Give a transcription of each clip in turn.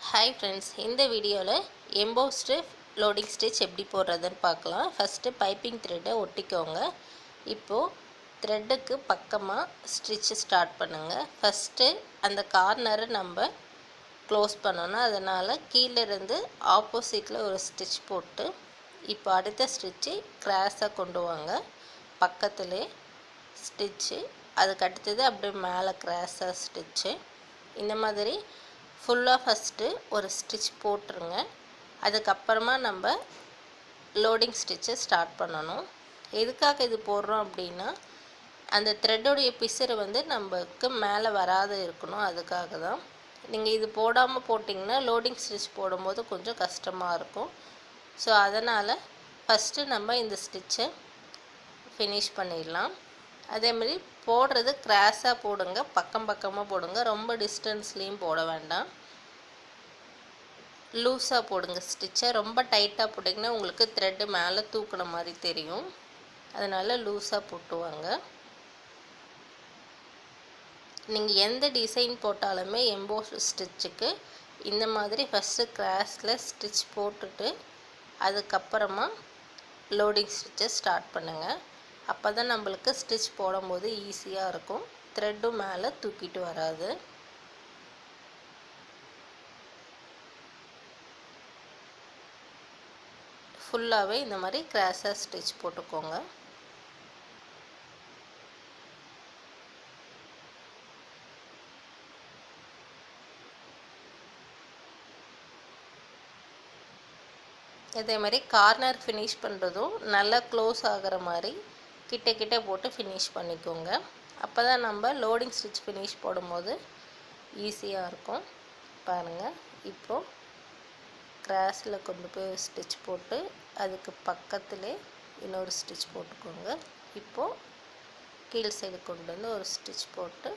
Hi friends, இந்த வீடியோவில் embossed loading stitch எப்படி போடுறதுன்னு பார்க்கலாம். ஃபஸ்ட்டு பைப்பிங் த்ரெட்டை ஒட்டிக்கோங்க. இப்போது த்ரெட்டுக்கு பக்கமாக ஸ்டிச்சு ஸ்டார்ட் பண்ணுங்கள். ஃபஸ்ட்டு அந்த கார்னரை நம்ம க்ளோஸ் பண்ணணும். அதனால் கீழேருந்து ஆப்போசிட்டில் ஒரு ஸ்டிச் போட்டு இப்போ அடுத்த ஸ்டிச்சு கிராஸாக கொண்டு வாங்க. பக்கத்துலேயே ஸ்டிச்சு, அதுக்கு அடுத்தது அப்படியே மேலே கிராஸாக ஸ்டிச்சு. இந்த மாதிரி ஃபுல்லாக ஃபஸ்ட்டு ஒரு ஸ்டிச் போட்டுருங்க. அதுக்கப்புறமா நம்ம லோடிங் ஸ்டிச்சை ஸ்டார்ட் பண்ணணும். எதுக்காக இது போடுறோம் அப்படின்னா, அந்த த்ரெட்டோடைய பிசுறு நமக்கு மேலே வராத இருக்கணும். அதுக்காக தான். நீங்கள் இது போடாமல் போட்டிங்கன்னா லோடிங் ஸ்டிச் போடும்போது கொஞ்சம் கஷ்டமாக இருக்கும். ஸோ அதனால் ஃபஸ்ட்டு நம்ம இந்த ஸ்டிச்சை ஃபினிஷ் பண்ணிடலாம். அதேமாதிரி போடுறது கிராஸாக போடுங்க, பக்கம் பக்கமாக போடுங்க. ரொம்ப டிஸ்டன்ஸ்லேயும் போட வேண்டாம். லூஸாக போடுங்க ஸ்டிச்சை. ரொம்ப டைட்டாக போட்டிங்கன்னா உங்களுக்கு த்ரெட்டு மேலே தூக்குன மாதிரி தெரியும். அதனால் லூஸாக போட்டுவாங்க. நீங்கள் எந்த டிசைன் போட்டாலுமே எம்போஸ் ஸ்டிச்சுக்கு இந்த மாதிரி ஃபஸ்ட்டு கிராஸில் ஸ்டிச் போட்டுட்டு அதுக்கப்புறமா லோடிங் ஸ்டிச்சை ஸ்டார்ட் பண்ணுங்கள். அப்போ தான் நம்மளுக்கு ஸ்டிச் போடும்போது ஈஸியாக இருக்கும். த்ரெட்டும் மேலே தூக்கிட்டு வராது. ஃபுல்லாகவே இந்த மாதிரி கிராஸாக ஸ்டிச் போட்டுக்கோங்க. இதே மாதிரி கார்னர் ஃபினிஷ் பண்ணுறதும் நல்லா க்ளோஸ் ஆகிற மாதிரி கிட்ட கிட்ட போட்டு ஃபினிஷ் பண்ணிக்கோங்க. அப்போ தான் நம்ம லோடிங் ஸ்டிச் ஃபினிஷ் போடும்போது ஈஸியாக இருக்கும். பாருங்கள், இப்போது கிராஸில் கொண்டு போய் ஸ்டிச் போட்டு அதுக்கு பக்கத்துலே இன்னொரு ஸ்டிச் போட்டுக்கோங்க. இப்போது கீழ் சைடு கொண்டு வந்து ஒரு ஸ்டிச் போட்டு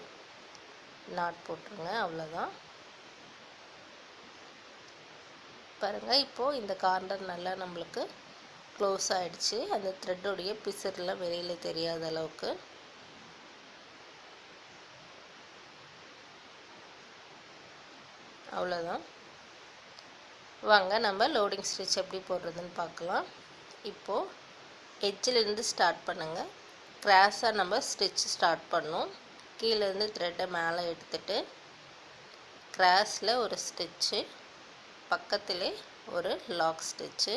நாட் போட்டுருங்க. அவ்வளோதான். பாருங்கள், இப்போது இந்த கார்னர் நல்லா நம்மளுக்கு க்ளோஸ் ஆகிடுச்சு. அந்த த்ரெட்டோடைய பிசர்லாம் வெளியில் தெரியாத அளவுக்கு. அவ்வளோதான். வாங்க நம்ம லோடிங் ஸ்டிச் எப்படி போடுறதுன்னு பார்க்கலாம். இப்போது எட்ஜிலேருந்து ஸ்டார்ட் பண்ணுங்கள். கிராஸாக நம்ம ஸ்டிச் ஸ்டார்ட் பண்ணோம். கீழேருந்து த்ரெட்டை மேலே எடுத்துகிட்டு கிராஸில் ஒரு ஸ்டிச்சு, பக்கத்திலே ஒரு லாக் ஸ்டிச்சு.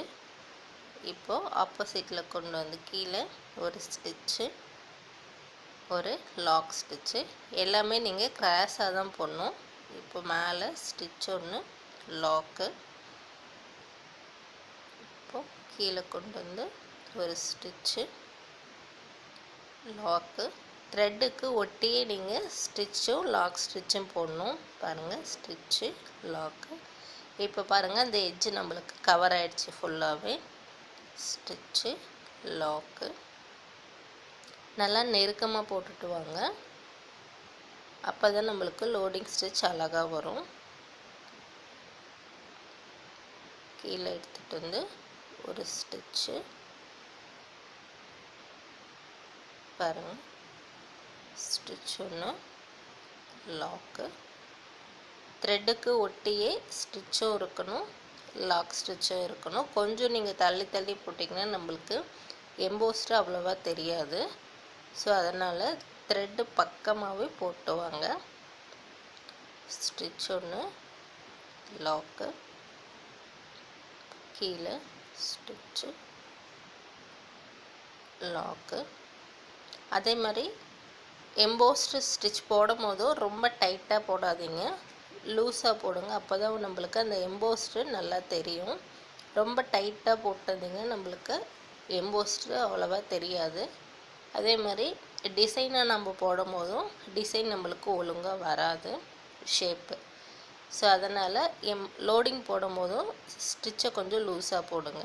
இப்போது ஆப்போசிட்டில் கொண்டு வந்து கீழே ஒரு ஸ்டிச்சு, ஒரு லாக் ஸ்டிச்சு. எல்லாமே நீங்கள் கிராஸாக தான் போடணும். இப்போ மேலே ஸ்டிச் ஒன்று, லாக்கு. இப்போது கீழே கொண்டு வந்து ஒரு ஸ்டிச்சு, லாக்கு. த்ரெட்டுக்கு ஒட்டியே நீங்கள் ஸ்டிச்சும் லாக் ஸ்டிச்சும் போடணும். பாருங்கள், ஸ்டிச்சு, லாக்கு. இப்போ பாருங்கள், அந்த எட்ஜு நம்மளுக்கு கவர் ஆகிடுச்சு ஃபுல்லாகவே. Stitch, lock. நல்லா நெருக்கமாக போட்டுட்டு வாங்க. அப்போ தான் நம்மளுக்கு லோடிங் ஸ்டிச் அழகாக வரும். கீழே எடுத்துகிட்டு வந்து ஒரு ஸ்டிச்சு, பாருங்கள், ஸ்டிச் ஒன்று, லாக்கு. த்ரெட்டுக்கு ஒட்டியே ஸ்டிச்சும் இருக்கணும், லாக் ஸ்டிச்சும் இருக்கணும். கொஞ்சம் நீங்கள் தள்ளி தள்ளி போட்டிங்கன்னா நம்மளுக்கு எம்போஸ்டு அவ்வளோவா தெரியாது. ஸோ அதனால் த்ரெட்டு பக்கமாகவே போட்டு வாங்க. ஸ்டிச் ஒன்று, லாக்கு, கீழே ஸ்டிச்சு, லாக்கு. அதே மாதிரி எம்போஸ்டு ஸ்டிச் போடும் போதும் ரொம்ப டைட்டாக போடாதீங்க, லூஸாக போடுங்க. அப்போ தான் நம்மளுக்கு அந்த எம்போஸ்டு நல்லா தெரியும். ரொம்ப டைட்டாக போட்டதுங்க நம்மளுக்கு எம்போஸ்டு அவ்வளோவா தெரியாது. அதே மாதிரி டிசைனாக நம்ம போடும் போதும் டிசைன் நம்மளுக்கு ஒழுங்காக வராது, ஷேப்பு. ஸோ அதனால் லோடிங் போடும் போதும் ஸ்டிச்சை கொஞ்சம் லூஸாக போடுங்க,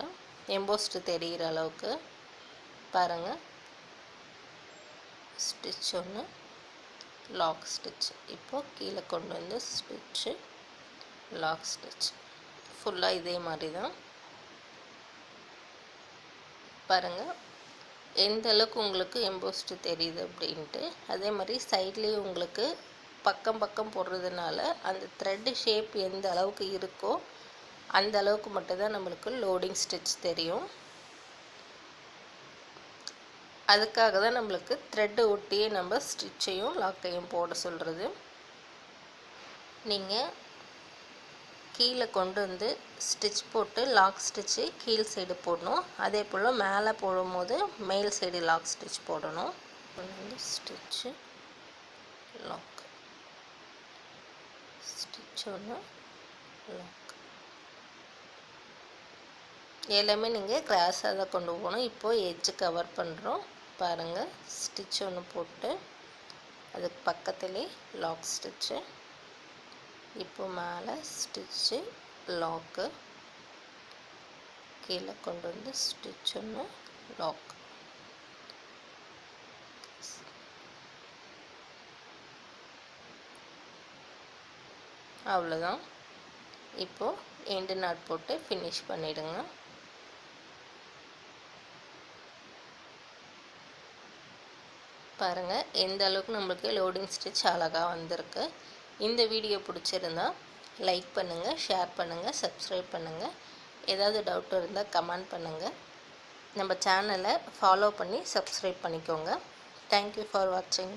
எம்போஸ்டு தெரிகிற அளவுக்கு. பாருங்கள், ஸ்டிச் ஒன்று, லாக் ஸ்டிச். இப்போது கீழே கொண்டு வந்து ஸ்டிச்சு, லாக் ஸ்டிச். ஃபுல்லாக இதே மாதிரி தான். பாருங்கள் எந்த அளவுக்கு உங்களுக்கு எம்போஸ்டு தெரியுது அப்படின்ட்டு. அதே மாதிரி சைட்லேயும் உங்களுக்கு பக்கம் பக்கம் போடுறதுனால அந்த த்ரெட்டு ஷேப் எந்த அளவுக்கு இருக்கோ அந்த அளவுக்கு மட்டும்தான் நம்மளுக்கு லோடிங் ஸ்டிச் தெரியும். அதுக்காக தான் நம்மளுக்கு த்ரெட்டு ஒட்டியே நம்ம ஸ்டிச்சையும் லாக்கையும் போட சொல்கிறது. நீங்கள் கீழே கொண்டு வந்து ஸ்டிச் போட்டு லாக் ஸ்டிச்சு கீழ் சைடு போடணும். அதே போல் மேலே போடும்போது மேல் சைடு லாக் ஸ்டிச் போடணும். ஸ்டிச்சு லாக் ஸ்டிச் ஒன்று லாக் எல்லாமே நீங்கள் கிராஸாக தான் கொண்டு போகணும். இப்போது எட்ஜு கவர் பண்ணுறோம் பாருங்கள். ஸ்டிச் ஒன்று போட்டு அதுக்கு பக்கத்துலேயே லாக் ஸ்டிச்சு. இப்போ மேலே ஸ்டிச்சு லாக்கு கீழே கொண்டு வந்து ஸ்டிச் ஒன்று லாக். அவ்வளோதான். இப்போது எண்டு நாட் போட்டு ஃபினிஷ் பண்ணிவிடுங்க. பாருங்கள் எந்த அளவுக்கு நம்மளுக்கு லோடிங் ஸ்டிச் அழகாக வந்திருக்கு. இந்த வீடியோ பிடிச்சிருந்தா லைக் பண்ணுங்கள், ஷேர் பண்ணுங்கள், சப்ஸ்கிரைப் பண்ணுங்கள். ஏதாவது டவுட் இருந்தால் கமெண்ட் பண்ணுங்கள். நம்ம சேனலை ஃபாலோ பண்ணி சப்ஸ்கிரைப் பண்ணிக்கோங்க. தேங்க்யூ ஃபார் வாட்சிங்.